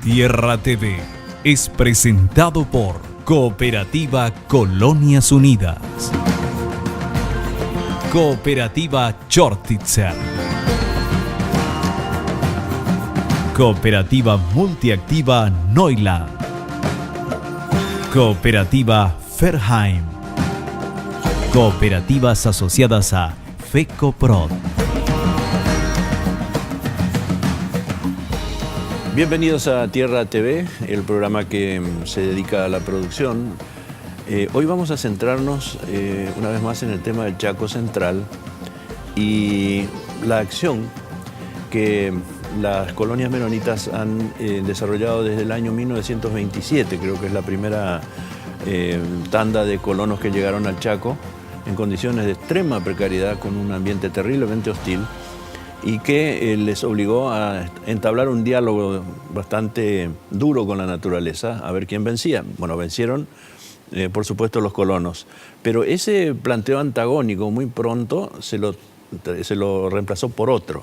Tierra TV es presentado por Cooperativa Colonias Unidas. Cooperativa Chortitzer. Cooperativa Multiactiva Neuland. Cooperativa Ferheim. Cooperativas asociadas a FECOPROD. Bienvenidos a Tierra TV, el programa que se dedica a la producción. Hoy vamos a centrarnos una vez más en el tema del Chaco Central y la acción que las colonias menonitas han desarrollado desde el año 1927, creo que es la primera tanda de colonos que llegaron al Chaco en condiciones de extrema precariedad, con un ambiente terriblemente hostil, y que les obligó a entablar un diálogo bastante duro con la naturaleza, a ver quién vencía. Bueno, vencieron, por supuesto, los colonos, pero ese planteo antagónico muy pronto se lo reemplazó por otro,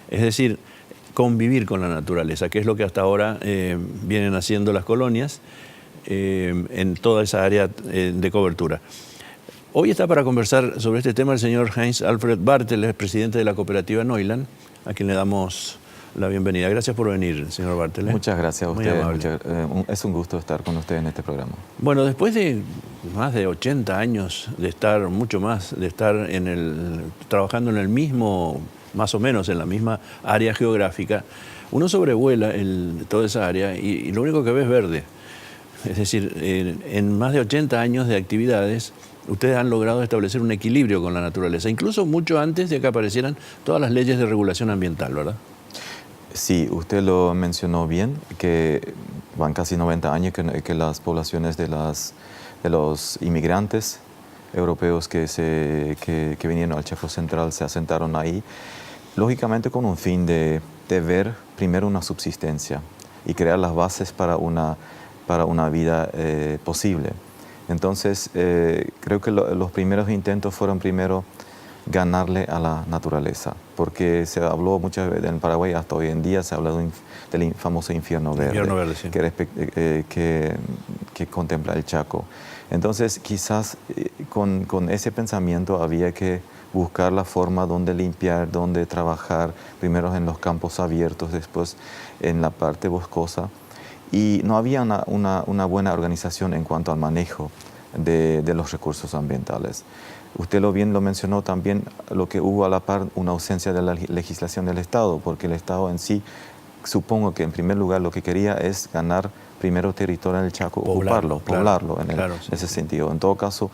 es decir, convivir con la naturaleza, que es lo que hasta ahora vienen haciendo las colonias en toda esa área de cobertura. Hoy está para conversar sobre este tema el señor Heinz Alfred Bartels, presidente de la cooperativa Neuland, a quien le damos la bienvenida. Gracias por venir, señor Bartels. Muchas gracias a usted. Es un gusto estar con usted en este programa. Bueno, después de más de 80 años de estar, mucho más, de estar trabajando en el mismo, más o menos en la misma área geográfica, uno sobrevuela toda esa área y lo único que ve es verde. Es decir, en más de 80 años de actividades, ustedes han logrado establecer un equilibrio con la naturaleza, incluso mucho antes de que aparecieran todas las leyes de regulación ambiental, ¿verdad? Sí, usted lo mencionó bien, que van casi 90 años que las poblaciones de los inmigrantes europeos que vinieron al Chaco Central se asentaron ahí, lógicamente con un fin de ver primero una subsistencia y crear las bases para una vida posible. Entonces, creo que los primeros intentos fueron primero ganarle a la naturaleza, porque se habló muchas veces en Paraguay, hasta hoy en día se habla del famoso infierno verde, sí, que contempla el Chaco. Entonces, quizás con ese pensamiento había que buscar la forma donde limpiar, donde trabajar, primero en los campos abiertos, después en la parte boscosa. Y no había una buena organización en cuanto al manejo de los recursos ambientales. Usted bien lo mencionó también, lo que hubo a la par una ausencia de la legislación del Estado, porque el Estado en sí, supongo que en primer lugar lo que quería es ganar primero territorio en el Chaco, poblarlo en ese sentido. En todo caso,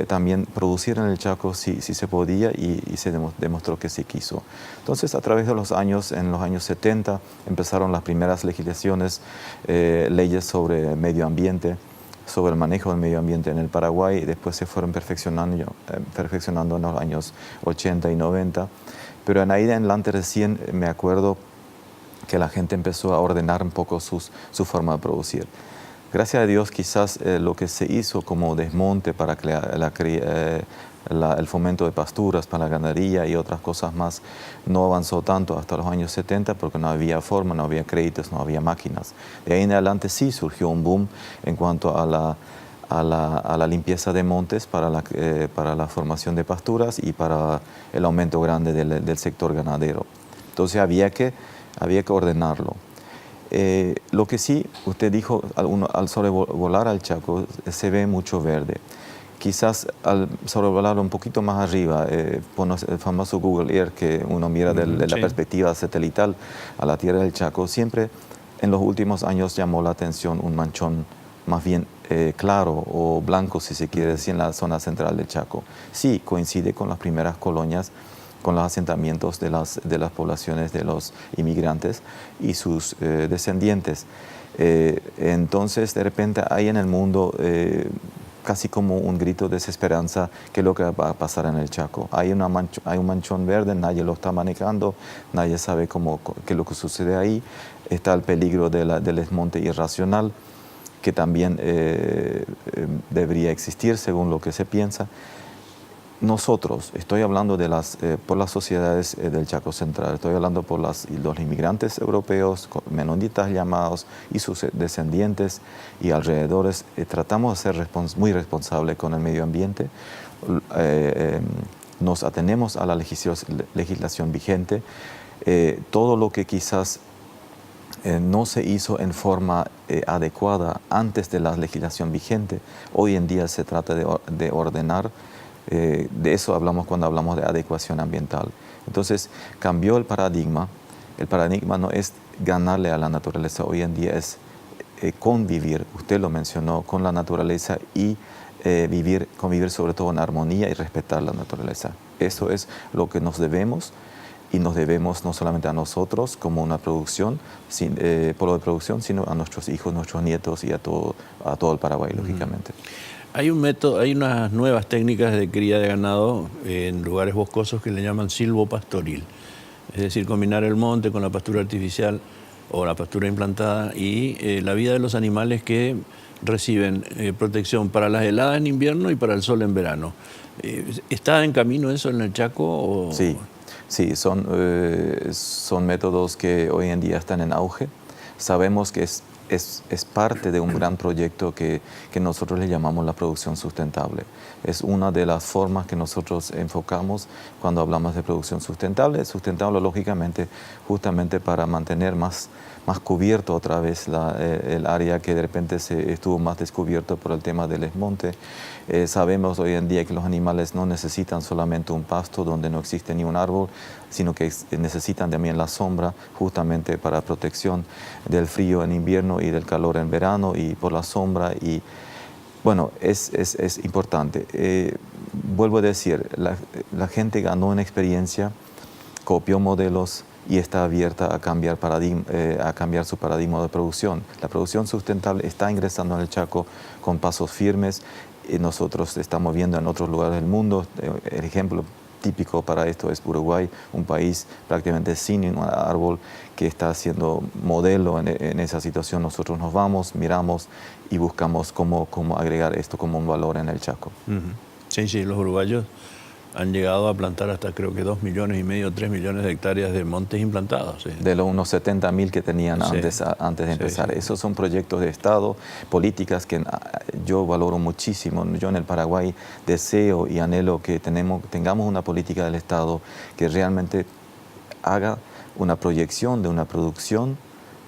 también producir en el Chaco sí se podía y se demostró que sí quiso. Entonces, a través de los años, en los años 70, empezaron las primeras legislaciones, leyes sobre medio ambiente, sobre el manejo del medio ambiente en el Paraguay, y después se fueron perfeccionando en los años 80 y 90. Pero en ahí en adelante recién me acuerdo que la gente empezó a ordenar un poco su forma de producir. Gracias a Dios, quizás lo que se hizo como desmonte para el fomento de pasturas para la ganadería y otras cosas más no avanzó tanto hasta los años 70 porque no había forma, no había créditos, no había máquinas. De ahí en adelante sí surgió un boom en cuanto a la limpieza de montes para la formación de pasturas y para el aumento grande del sector ganadero. Entonces había que ordenarlo. Lo que sí, usted dijo, al sobrevolar al Chaco se ve mucho verde. Quizás al sobrevolarlo un poquito más arriba, por el famoso Google Earth, que uno mira de la perspectiva satelital a la tierra del Chaco, siempre en los últimos años llamó la atención un manchón más bien claro o blanco, si se quiere decir, en la zona central del Chaco. Sí, coincide con las primeras colonias, con los asentamientos de las poblaciones de los inmigrantes y sus descendientes. Entonces, de repente, hay en el mundo casi como un grito de desesperanza que es lo que va a pasar en el Chaco. Hay un manchón verde, nadie lo está manejando, nadie sabe qué es lo que sucede ahí. Está el peligro del desmonte irracional, que también debería existir según lo que se piensa. nosotros, estoy hablando de por las sociedades del Chaco Central, estoy hablando por los inmigrantes europeos, menonitas llamados, y sus descendientes y alrededores, tratamos de ser muy responsables con el medio ambiente, nos atenemos a la legislación vigente, todo lo que quizás no se hizo en forma adecuada antes de la legislación vigente, hoy en día se trata de ordenar. De eso hablamos cuando hablamos de adecuación ambiental. Entonces, cambió el paradigma. El paradigma no es ganarle a la naturaleza, hoy en día es convivir, usted lo mencionó, con la naturaleza y convivir sobre todo en armonía y respetar la naturaleza. Eso es lo que nos debemos, y nos debemos no solamente a nosotros como una producción, polo de producción, sino a nuestros hijos, nuestros nietos y a todo el Paraguay, lógicamente. Hay un método, hay unas nuevas técnicas de cría de ganado en lugares boscosos que le llaman silvopastoril. Es decir, combinar el monte con la pastura artificial o la pastura implantada y la vida de los animales que reciben protección para las heladas en invierno y para el sol en verano. ¿Está en camino eso en el Chaco? O... Sí, son métodos que hoy en día están en auge. Sabemos que es parte de un gran proyecto que nosotros le llamamos la producción sustentable. Es una de las formas que nosotros enfocamos cuando hablamos de producción sustentable. Sustentable, lógicamente, justamente para mantener más cubierto otra vez el área que de repente estuvo más descubierto por el tema del desmonte. Sabemos hoy en día que los animales no necesitan solamente un pasto donde no existe ni un árbol, sino que necesitan también la sombra, justamente para protección del frío en invierno y del calor en verano, y por la sombra. Y bueno, es importante. Vuelvo a decir, la gente ganó en experiencia, copió modelos y está abierta a cambiar su paradigma de producción. La producción sustentable está ingresando en el Chaco con pasos firmes. Nosotros estamos viendo en otros lugares del mundo. El ejemplo típico para esto es Uruguay, un país prácticamente sin un árbol que está siendo modelo en esa situación. Nosotros nos vamos, miramos y buscamos cómo agregar esto como un valor en el Chaco. Sí, los uruguayos han llegado a plantar hasta creo que 2,5 millones, 3 millones de hectáreas de montes implantados. Sí. De los unos 70.000 que tenían antes de empezar. Sí. Esos son proyectos de Estado, políticas que yo valoro muchísimo. Yo en el Paraguay deseo y anhelo que tengamos una política del Estado que realmente haga una proyección de una producción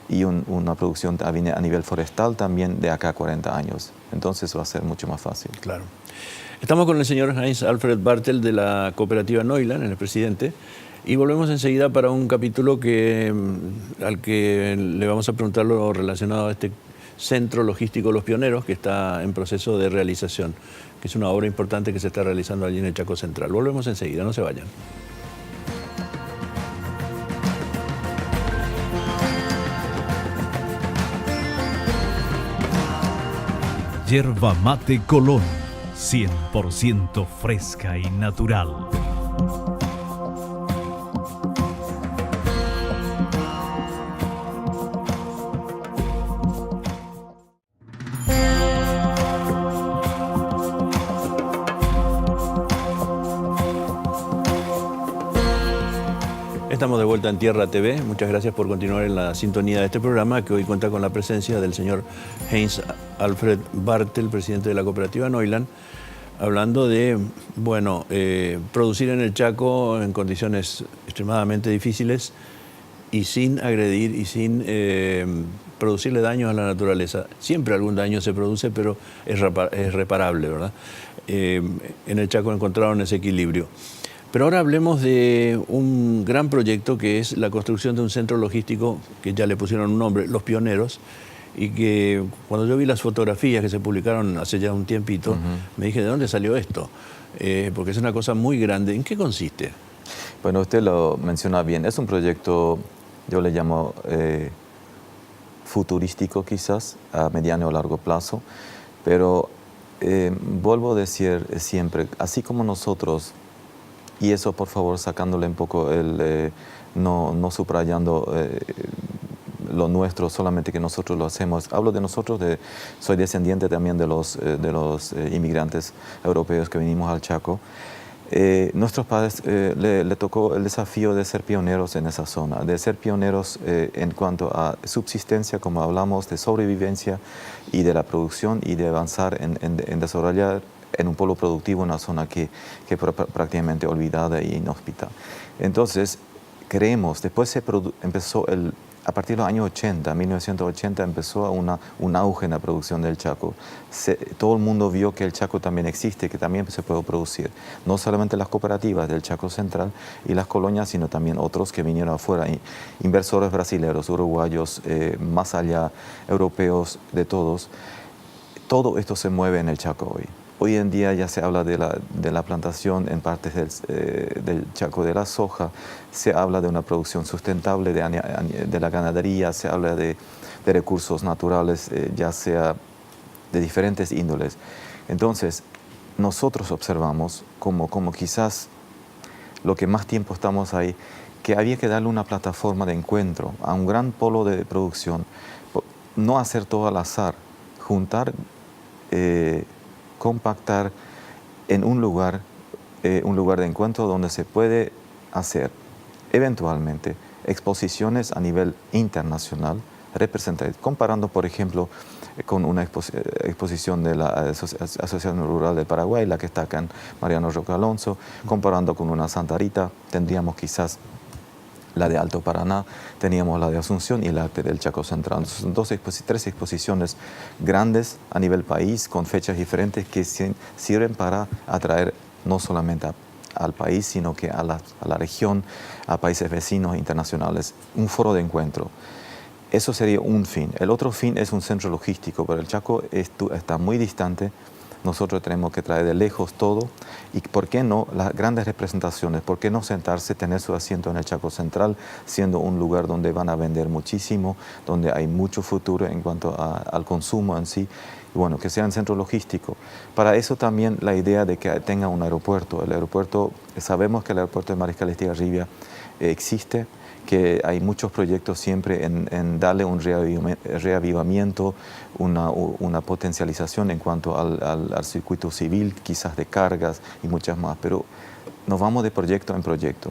y una producción a nivel forestal también de acá a 40 años. Entonces va a ser mucho más fácil. Claro. Estamos con el señor Heinz Alfred Bartel de la cooperativa Neuland, el presidente, y volvemos enseguida para un capítulo al que le vamos a preguntar lo relacionado a este centro logístico Los Pioneros, que está en proceso de realización, que es una obra importante que se está realizando allí en el Chaco Central. Volvemos enseguida, no se vayan. Yerba Mate Colón, 100% fresca y natural. Estamos de vuelta en Tierra TV. Muchas gracias por continuar en la sintonía de este programa, que hoy cuenta con la presencia del señor Heinz Alfred Bartel, presidente de la cooperativa Neuland, hablando de, producir en el Chaco en condiciones extremadamente difíciles y sin agredir y sin producirle daños a la naturaleza. Siempre algún daño se produce, pero es reparable, ¿verdad? En el Chaco encontraron ese equilibrio. Pero ahora hablemos de un gran proyecto que es la construcción de un centro logístico que ya le pusieron un nombre, Los Pioneros, y que cuando yo vi las fotografías que se publicaron hace ya un tiempito, me dije, ¿de dónde salió esto? Porque es una cosa muy grande. ¿En qué consiste? Bueno, usted lo menciona bien. Es un proyecto, yo le llamo futurístico quizás, a mediano o largo plazo, pero vuelvo a decir siempre, así como nosotros, y eso por favor sacándole un poco, no subrayando lo nuestro, solamente que nosotros lo hacemos. Hablo de nosotros, soy descendiente también de los inmigrantes europeos que venimos al Chaco. Nuestros padres le tocó el desafío de ser pioneros en esa zona, de ser pioneros en cuanto a subsistencia, como hablamos, de sobrevivencia y de la producción y de avanzar en desarrollar en un polo productivo una zona que prácticamente olvidada e inhóspita. Entonces, creemos, después empezó a partir de los años 80, 1980, empezó un auge en la producción del Chaco. Todo el mundo vio que el Chaco también existe, que también se puede producir. No solamente las cooperativas del Chaco Central y las colonias, sino también otros que vinieron afuera, inversores brasileños, uruguayos, más allá, europeos, de todos. Todo esto se mueve en el Chaco hoy. Hoy en día ya se habla de la plantación en partes del Chaco de la soja, se habla de una producción sustentable de la ganadería, se habla de recursos naturales, ya sea de diferentes índoles. Entonces, nosotros observamos como quizás lo que más tiempo estamos ahí, que había que darle una plataforma de encuentro a un gran polo de producción, no hacer todo al azar, juntar, compactar en un lugar de encuentro donde se puede hacer eventualmente exposiciones a nivel internacional, representativas, comparando, por ejemplo, con una exposición de la Asociación Rural de Paraguay, la que está acá en Mariano Roca Alonso, comparando con una Santa Rita, tendríamos quizás la de Alto Paraná, teníamos la de Asunción y la del Chaco Central. Son tres exposiciones grandes a nivel país, con fechas diferentes que sirven para atraer no solamente al país, sino que a la región, a países vecinos internacionales, un foro de encuentro. Eso sería un fin. El otro fin es un centro logístico, pero el Chaco está muy distante. Nosotros tenemos que traer de lejos todo. ¿Y por qué no las grandes representaciones? ¿Por qué no sentarse, tener su asiento en el Chaco Central, siendo un lugar donde van a vender muchísimo, donde hay mucho futuro en cuanto al consumo en sí? Y bueno, que sea un centro logístico. Para eso también la idea de que tenga un aeropuerto. El aeropuerto, sabemos que el aeropuerto de Mariscal Estigarribia existe, que hay muchos proyectos siempre en darle un reavivamiento, una potencialización en cuanto al circuito civil, quizás de cargas y muchas más, pero nos vamos de proyecto en proyecto.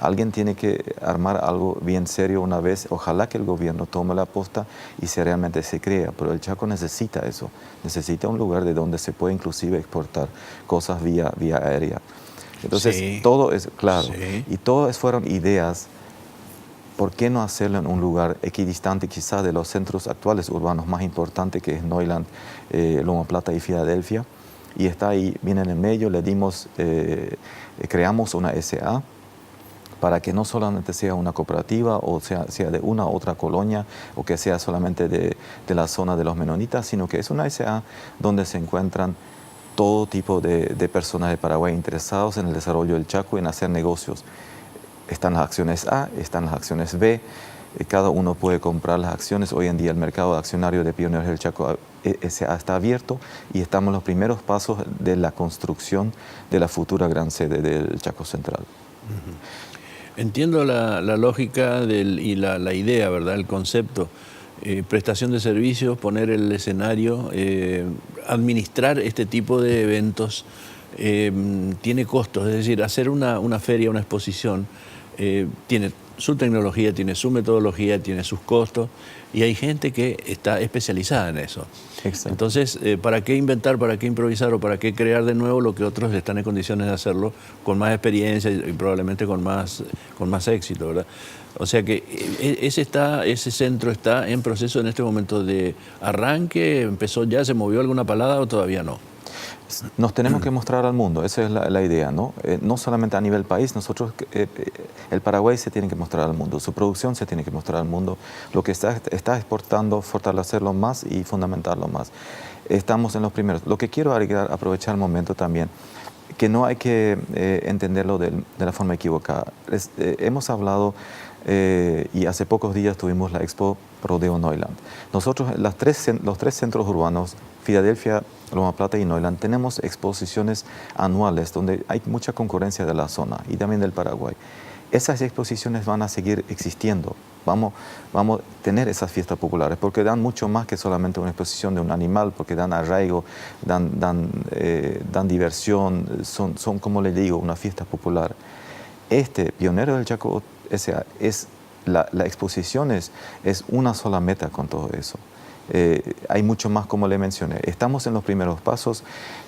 Alguien tiene que armar algo bien serio una vez, ojalá que el gobierno tome la posta y realmente se crea, pero el Chaco necesita eso, necesita un lugar de donde se puede inclusive exportar cosas vía aérea. Entonces, sí, todo es claro, sí, y todas fueron ideas. ¿Por qué no hacerlo en un lugar equidistante quizás de los centros actuales urbanos más importantes, que es Neuland, Loma Plata y Filadelfia? Y está ahí, viene en el medio, creamos una SA para que no solamente sea una cooperativa o sea de una u otra colonia o que sea solamente de la zona de los menonitas, sino que es una SA donde se encuentran todo tipo de personas de Paraguay interesados en el desarrollo del Chaco y en hacer negocios. Están las acciones A, están las acciones B, cada uno puede comprar las acciones. Hoy en día el mercado accionario de Pioneros del Chaco S.A. está abierto y estamos en los primeros pasos de la construcción de la futura gran sede del Chaco Central. Entiendo la lógica y la idea, ¿verdad? El concepto. Prestación de servicios, poner el escenario, administrar este tipo de eventos tiene costos, es decir, hacer una feria, una exposición, tiene su tecnología, tiene su metodología, tiene sus costos y hay gente que está especializada en eso. Exacto. Entonces, ¿para qué inventar, para qué improvisar o para qué crear de nuevo lo que otros están en condiciones de hacerlo con más experiencia y probablemente con más éxito, ¿verdad? O sea que ese centro está en proceso en este momento de arranque, empezó ya, se movió alguna palada o todavía no. Nos tenemos que mostrar al mundo, esa es la idea, ¿no? No solamente a nivel país, nosotros, el Paraguay se tiene que mostrar al mundo, su producción se tiene que mostrar al mundo, lo que está exportando, fortalecerlo más y fundamentarlo más. Estamos en los primeros. Lo que quiero agregar, aprovechar el momento también, que no hay que entenderlo de la forma equivocada. Hemos hablado, y hace pocos días tuvimos la Expo Rodeo Neuland. Nosotros, los tres centros urbanos, Filadelfia, Loma Plata y Neuland, tenemos exposiciones anuales donde hay mucha concurrencia de la zona y también del Paraguay. Esas exposiciones van a seguir existiendo vamos a tener esas fiestas populares, porque dan mucho más que solamente una exposición de un animal, porque dan arraigo, dan diversión, son, como les digo, una fiesta popular. Pionero del Chaco la exposición es una sola meta con todo eso. Hay mucho más, como le mencioné. Estamos en los primeros pasos.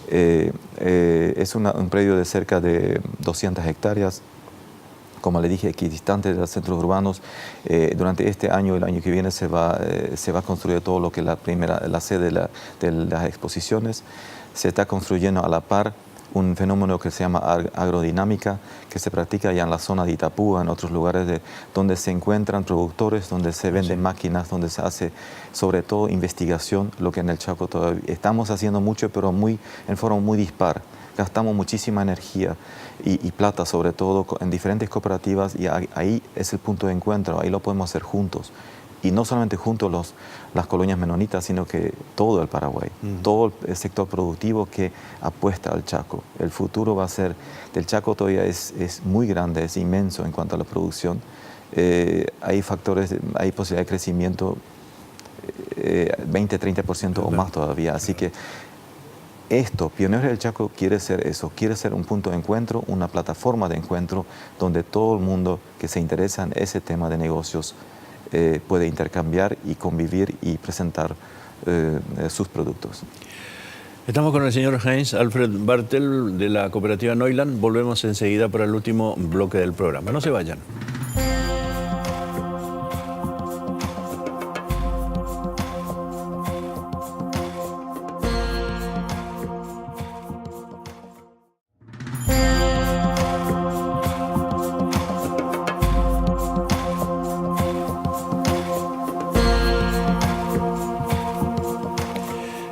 Es un predio de cerca de 200 hectáreas, como le dije, equidistante de los centros urbanos. Durante este año, el año que viene, se va a construir todo lo que es la sede de las exposiciones. Se está construyendo a la par un fenómeno que se llama agrodinámica, que se practica ya en la zona de Itapúa, en otros lugares donde se encuentran productores, donde se venden máquinas, donde se hace sobre todo investigación, lo que en el Chaco todavía estamos haciendo mucho, pero en forma muy dispar. Gastamos muchísima energía y plata, sobre todo en diferentes cooperativas, y ahí es el punto de encuentro, ahí lo podemos hacer juntos. Y no solamente juntos las colonias menonitas, sino que todo el Paraguay, todo el sector productivo que apuesta al Chaco. El futuro va a ser, del Chaco todavía es muy grande, es inmenso en cuanto a la producción. Hay posibilidad de crecimiento 20-30% o más todavía. Así que Pioneros del Chaco quiere ser eso, quiere ser un punto de encuentro, una plataforma de encuentro donde todo el mundo que se interesa en ese tema de negocios puede intercambiar y convivir y presentar sus productos. Estamos con el señor Heinz Alfred Bartel de la cooperativa Neuland. Volvemos enseguida para el último bloque del programa. No se vayan.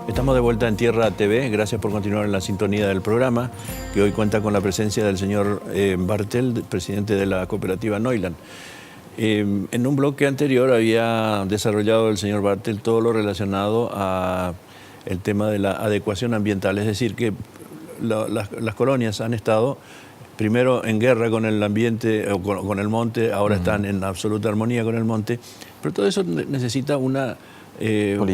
Estamos de vuelta en Tierra TV. Gracias por continuar en la sintonía del programa, que hoy cuenta con la presencia del señor Bartel, presidente de la cooperativa Neuland. En un bloque anterior había desarrollado el señor Bartel todo lo relacionado a el tema de la adecuación ambiental, es decir, que las colonias han estado primero en guerra con el ambiente o con el monte, ahora están en absoluta armonía con el monte, pero todo eso necesita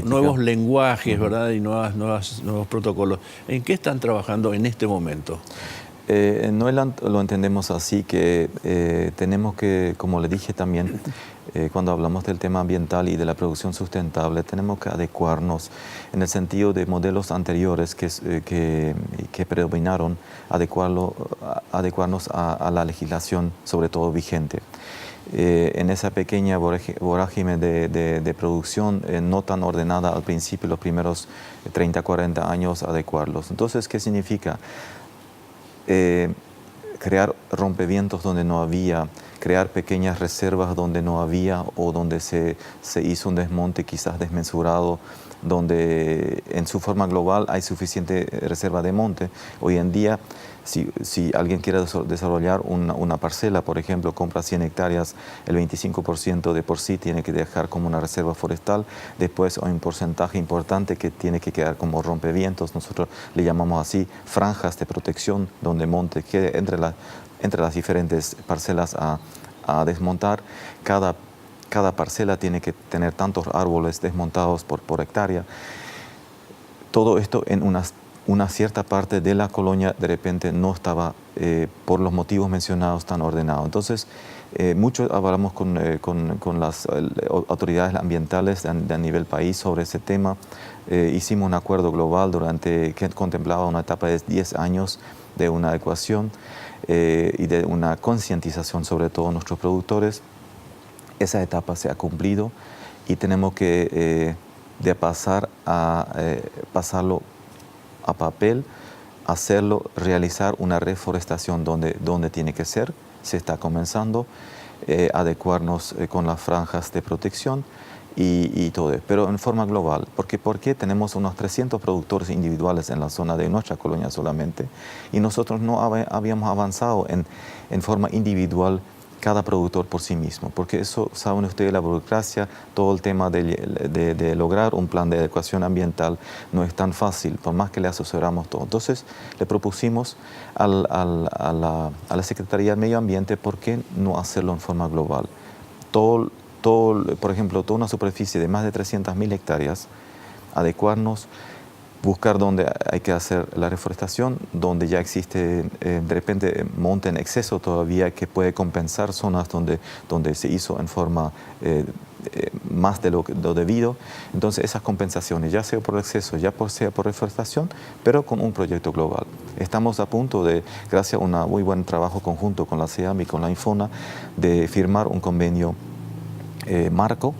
nuevos lenguajes, ¿verdad? Y nuevos protocolos. ¿En qué están trabajando en este momento? En Neuland lo entendemos así, que tenemos que, como le dije también, cuando hablamos del tema ambiental y de la producción sustentable, tenemos que adecuarnos en el sentido de modelos anteriores que predominaron, adecuarnos a la legislación, sobre todo vigente. En esa pequeña vorágine de producción no tan ordenada al principio, los primeros 30, 40 años, adecuarlos. Entonces, ¿qué significa? Crear rompevientos donde no había, crear pequeñas reservas donde no había o donde se hizo un desmonte quizás desmesurado, donde en su forma global hay suficiente reserva de monte. Hoy en día, si alguien quiere desarrollar una parcela, por ejemplo, compra 100 hectáreas, el 25% de por sí tiene que dejar como una reserva forestal, después hay un porcentaje importante que tiene que quedar como rompevientos, nosotros le llamamos así franjas de protección, donde monte quede entre las diferentes parcelas a desmontar. Cada parcela tiene que tener tantos árboles desmontados por hectárea. Todo esto en una cierta parte de la colonia de repente no estaba, por los motivos mencionados, tan ordenado. Entonces, mucho hablamos con las autoridades ambientales a nivel país sobre ese tema. Hicimos un acuerdo global que contemplaba una etapa de 10 años de una adecuación y de una concientización sobre todo nuestros productores. Esa etapa se ha cumplido y tenemos que pasarlo a papel, realizar una reforestación donde tiene que ser. Se está comenzando, adecuarnos con las franjas de protección y todo, pero en forma global. ¿Por qué tenemos unos 300 productores individuales en la zona de nuestra colonia solamente? Y nosotros no habíamos avanzado en forma individual cada productor por sí mismo, porque eso, saben ustedes, la burocracia, todo el tema de lograr un plan de adecuación ambiental no es tan fácil, por más que le asesoramos todo. Entonces, le propusimos a la Secretaría de Medio Ambiente, ¿por qué no hacerlo en forma global? Todo por ejemplo, toda una superficie de más de 300.000 hectáreas, adecuarnos, buscar dónde hay que hacer la reforestación, donde ya existe de repente monte en exceso todavía que puede compensar zonas donde se hizo en forma más de lo debido. Entonces esas compensaciones, ya sea por exceso, sea por reforestación, pero con un proyecto global. Estamos a punto de, gracias a un muy buen trabajo conjunto con la CEAM y con la Infona, de firmar un convenio marco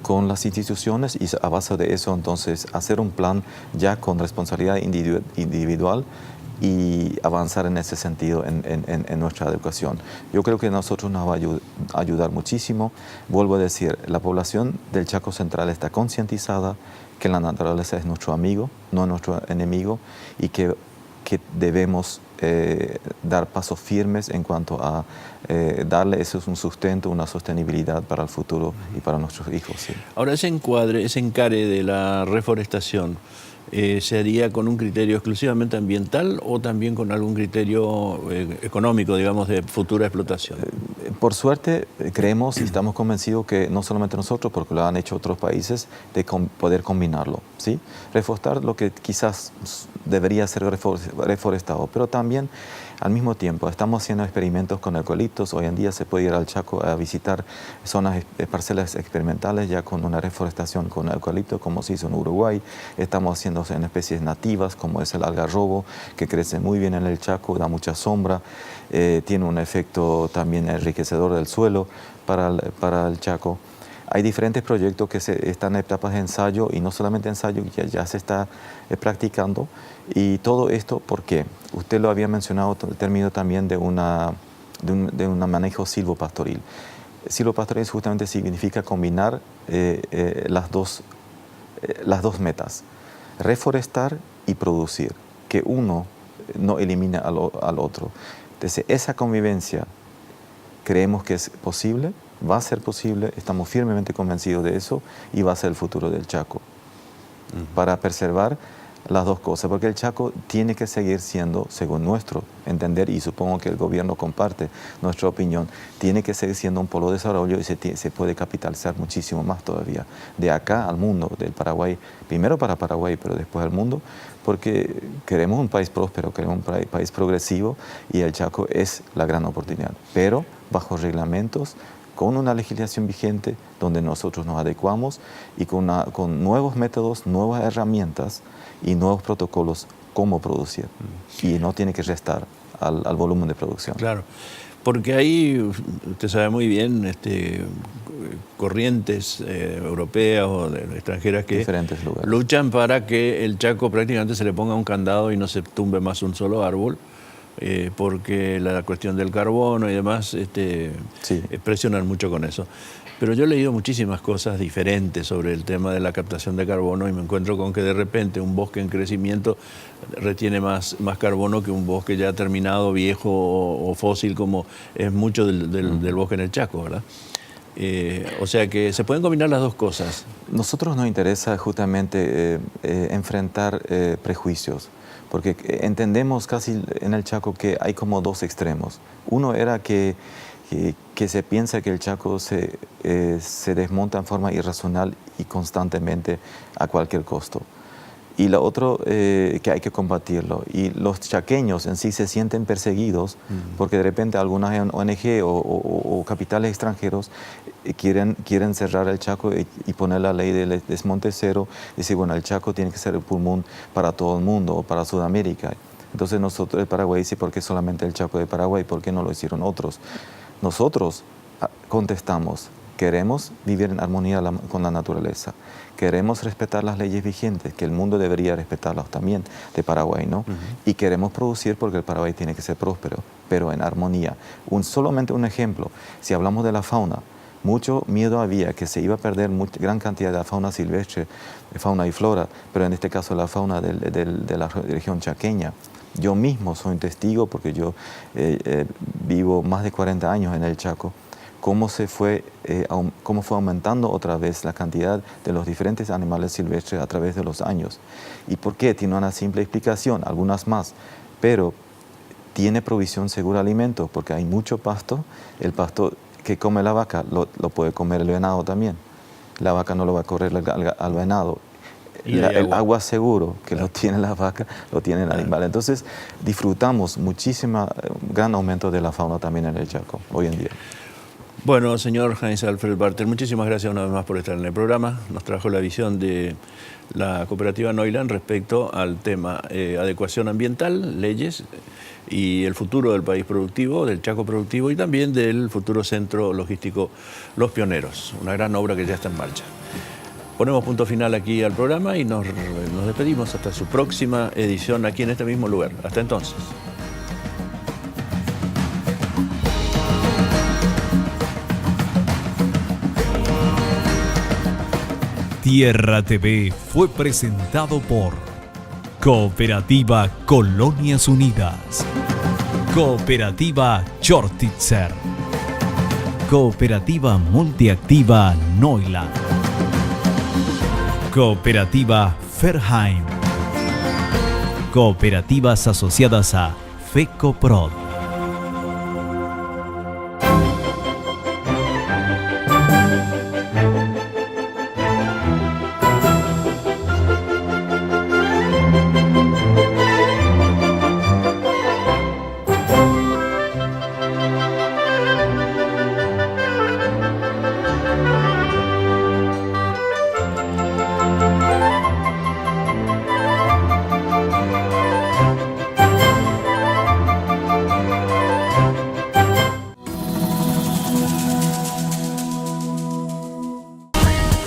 con las instituciones y a base de eso entonces hacer un plan ya con responsabilidad individual y avanzar en ese sentido en nuestra educación. Yo creo que a nosotros nos va a ayudar muchísimo. Vuelvo a decir, la población del Chaco Central está concientizada que la naturaleza es nuestro amigo, no nuestro enemigo, y que debemos dar pasos firmes en cuanto a darle eso es un sustento, una sostenibilidad para el futuro y para nuestros hijos. Sí. Ahora, ese encare de la reforestación, ¿se haría con un criterio exclusivamente ambiental o también con algún criterio económico, digamos, de futura explotación? Por suerte, creemos y estamos convencidos que no solamente nosotros, porque lo han hecho otros países, de poder combinarlo, ¿sí? Reforestar lo que quizás debería ser reforestado, pero también al mismo tiempo estamos haciendo experimentos con eucaliptos. Hoy en día se puede ir al Chaco a visitar zonas, parcelas experimentales ya con una reforestación con eucalipto, como se hizo en Uruguay. Estamos haciendo en especies nativas, como es el algarrobo, que crece muy bien en el Chaco, da mucha sombra, tiene un efecto también enriquecedor del suelo para el Chaco. Hay diferentes proyectos que están en etapas de ensayo y no solamente ensayo, ya se está practicando. Y todo esto, ¿por qué? Usted lo había mencionado, el término también de un manejo silvopastoril. Silvopastoril justamente significa combinar las dos metas, reforestar y producir, que uno no elimine al otro. Entonces, esa convivencia creemos que es posible, va a ser posible, estamos firmemente convencidos de eso y va a ser el futuro del Chaco. Para preservar las dos cosas, porque el Chaco tiene que seguir siendo, según nuestro entender, y supongo que el gobierno comparte nuestra opinión, tiene que seguir siendo un polo de desarrollo y se puede capitalizar muchísimo más todavía, de acá al mundo, del Paraguay, primero para Paraguay, pero después al mundo, porque queremos un país próspero, queremos un país progresivo y el Chaco es la gran oportunidad, pero bajo reglamentos, con una legislación vigente donde nosotros nos adecuamos y con nuevos métodos, nuevas herramientas y nuevos protocolos cómo producir. Y no tiene que restar al volumen de producción. Claro, porque ahí, usted sabe muy bien, corrientes europeas o extranjeras que diferentes lugares luchan para que el Chaco prácticamente se le ponga un candado y no se tumbe más un solo árbol. Porque la cuestión del carbono y demás sí, presionan mucho con eso. Pero yo he leído muchísimas cosas diferentes sobre el tema de la captación de carbono y me encuentro con que de repente un bosque en crecimiento retiene más carbono que un bosque ya terminado, viejo o fósil, como es mucho del bosque en el Chaco, ¿verdad? O sea que se pueden combinar las dos cosas. Nosotros nos interesa justamente enfrentar prejuicios, porque entendemos casi en el Chaco que hay como dos extremos. Uno era que se piensa que el Chaco se desmonta en forma irracional y constantemente a cualquier costo. Y lo otro, que hay que combatirlo. Y los chaqueños en sí se sienten perseguidos porque de repente algunas ONG o capitales extranjeros quieren cerrar el Chaco y poner la ley del desmonte cero y decir, bueno, el Chaco tiene que ser el pulmón para todo el mundo o para Sudamérica. Entonces nosotros, el Paraguay, dice, ¿por qué solamente el Chaco de Paraguay? ¿Por qué no lo hicieron otros? Nosotros contestamos, queremos vivir en armonía con la naturaleza. Queremos respetar las leyes vigentes, que el mundo debería respetarlas también, de Paraguay, ¿no? Y queremos producir porque el Paraguay tiene que ser próspero, pero en armonía. Solamente un ejemplo, si hablamos de la fauna, mucho miedo había que se iba a perder gran cantidad de fauna silvestre, fauna y flora, pero en este caso la fauna de la región chaqueña. Yo mismo soy un testigo porque yo vivo más de 40 años en el Chaco, cómo fue aumentando otra vez la cantidad de los diferentes animales silvestres a través de los años. ¿Y por qué? Tiene una simple explicación, algunas más, pero tiene provisión segura de alimentos porque hay mucho pasto, el pasto que come la vaca lo puede comer el venado también. La vaca no lo va a correr al venado. El agua seguro que lo tiene la vaca, lo tiene el animal. Entonces disfrutamos gran aumento de la fauna también en el Chaco hoy en día. Bueno, señor Heinz Alfred Bartel, muchísimas gracias una vez más por estar en el programa. Nos trajo la visión de la cooperativa Neuland respecto al tema adecuación ambiental, leyes y el futuro del país productivo, del Chaco productivo y también del futuro centro logístico Los Pioneros, una gran obra que ya está en marcha. Ponemos punto final aquí al programa y nos despedimos hasta su próxima edición aquí en este mismo lugar. Hasta entonces. Tierra TV fue presentado por Cooperativa Colonias Unidas, Cooperativa Chortitzer, Cooperativa Multiactiva Neuland, Cooperativa Ferheim, Cooperativas asociadas a FECOPROD.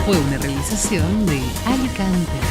Fue una realización de Alicante.